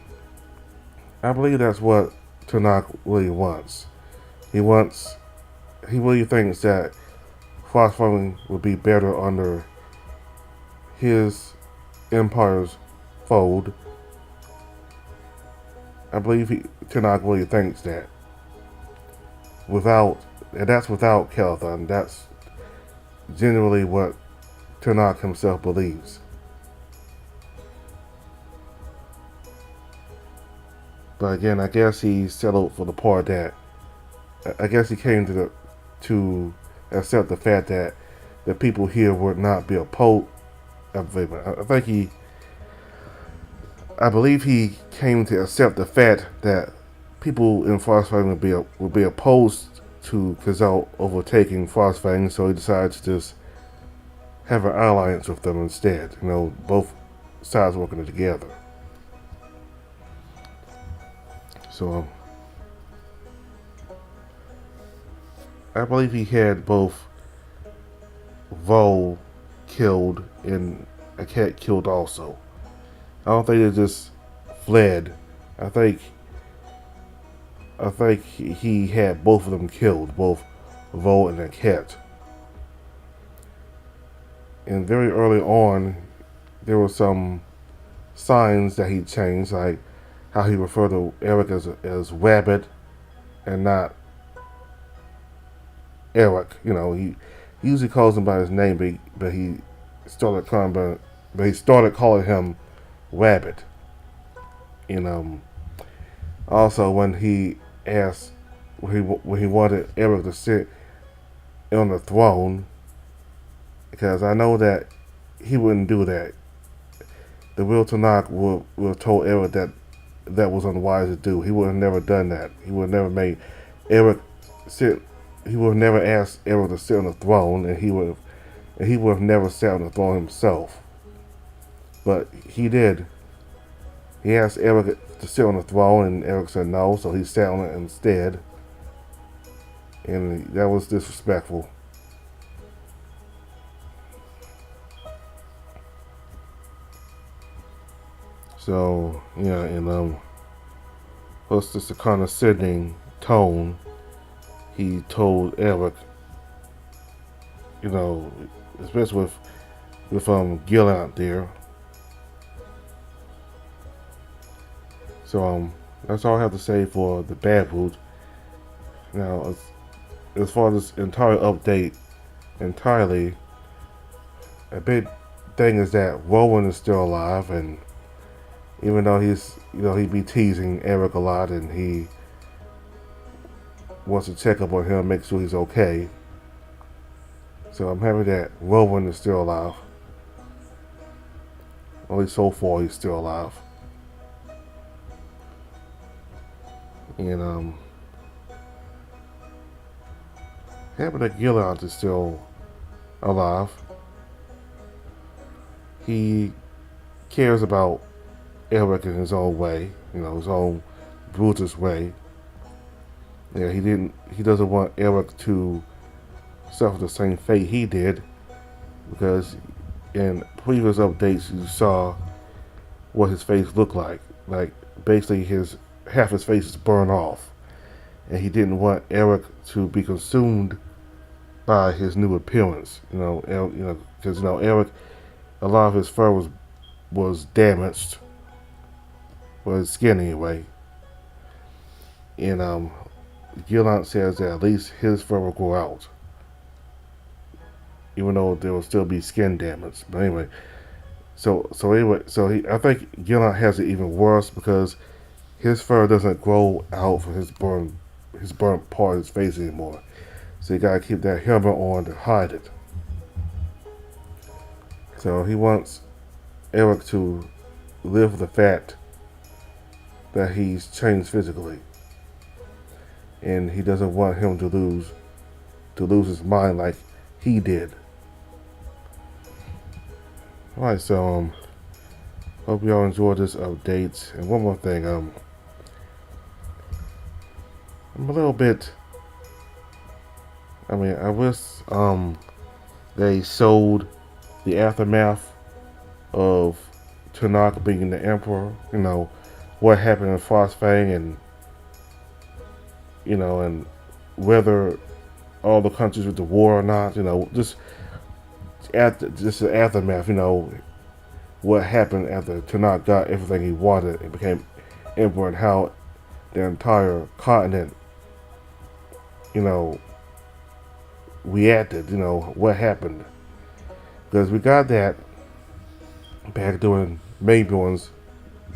[SPEAKER 1] I believe that's what Tenoch really wants. He really thinks that frostfang would be better under his empire's fold. I believe Tenoch really thinks that. That's without Kelthon. That's generally what Tenoch himself believes. But again, I guess he settled for the part that I guess he came to accept the fact that the people here would not be opposed. I believe he came to accept the fact that people in Frostfang would be opposed to Kazal overtaking Frostfang, so he decided to just have an alliance with them instead. Both sides working together. So I believe he had both Vol killed and a cat killed also. I don't think they just fled. I think he had both of them killed, both Vol and a cat. And very early on, there were some signs that he changed, like how he referred to Eric as Rabbit and not Eric. He usually calls him by his name, but he started calling him Rabbit. And also when he asked when he wanted Eric to sit on the throne, because I know that he wouldn't do that. The real Tenoch would have told Eric that was unwise to do. He would have never done that. He would have never made Eric sit. He would have never asked Eric to sit on the throne, and he would have never sat on the throne himself. But he did. He asked Eric to sit on the throne, and Eric said no, so he sat on it instead. And that was disrespectful. So, yeah, and plus just a condescending tone, he told Eric, especially with Gil out there. So that's all I have to say for the Bad Root. Now, as far as this entire update, entirely, a big thing is that Rowan is still alive, and even though he be teasing Eric a lot, and he wants to check up on him, make sure he's okay. So I'm happy that Rowan is still alive. At least so far, he's still alive. And happy that Gilliard is still alive. He cares about Eric in his own way, his own Brutus way. Yeah, he doesn't want Eric to suffer the same fate he did, because in previous updates you saw what his face looked like. Like, basically half his face is burned off, and he didn't want Eric to be consumed by his new appearance. Because Eric, a lot of his fur was damaged, well, his skin anyway. And Gillant says that at least his fur will grow out, even though there will still be skin damage. But anyway, So anyway, I think Gillen has it even worse because his fur doesn't grow out from his burnt part of his face anymore. So you gotta keep that helmet on to hide it. So he wants Eric to live with the fact that he's changed physically, and he doesn't want him to lose his mind like he did. All right, so hope y'all enjoyed this update. And one more thing, I'm a little bit. I mean, I wish they showed the aftermath of Tenoch being the emperor. You know what happened in Frostfang, and and whether all the countries went to war or not. Just the aftermath. What happened after Tenoch got everything he wanted and became emperor, and how the entire continent, you know, reacted. What happened, because we got that back during Mayborn's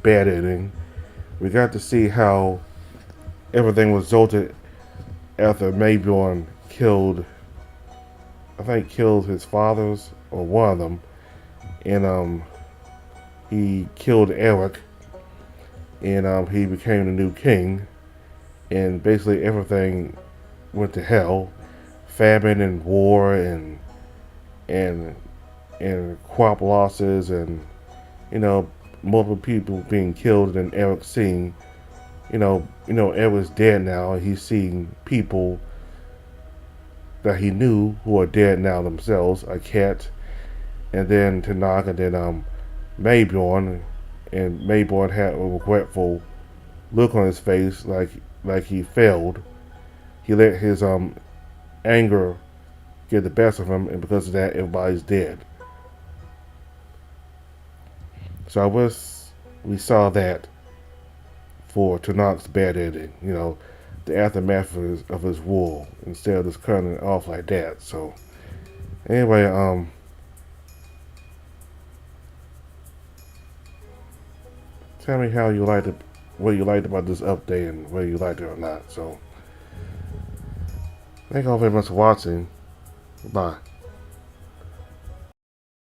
[SPEAKER 1] bad ending. We got to see how everything resulted after Mayborn killed his fathers, or one of them, and he killed Eric, and he became the new king, and basically everything went to hell. Famine and war and crop losses, and multiple people being killed, and Eric seeing Eric's dead now, and he's seeing people that he knew who are dead now themselves, a cat, and then Tenoch, and then Mayborn, and Mayborn had a regretful look on his face, like he failed. He let his anger get the best of him, and because of that, everybody's dead. So I wish we saw that for Tenoch's bad ending. The aftermath of his rule, instead of just cutting it off like that. So anyway, tell me what you liked about this update, and whether you liked it or not. So thank you all very much for watching. Bye.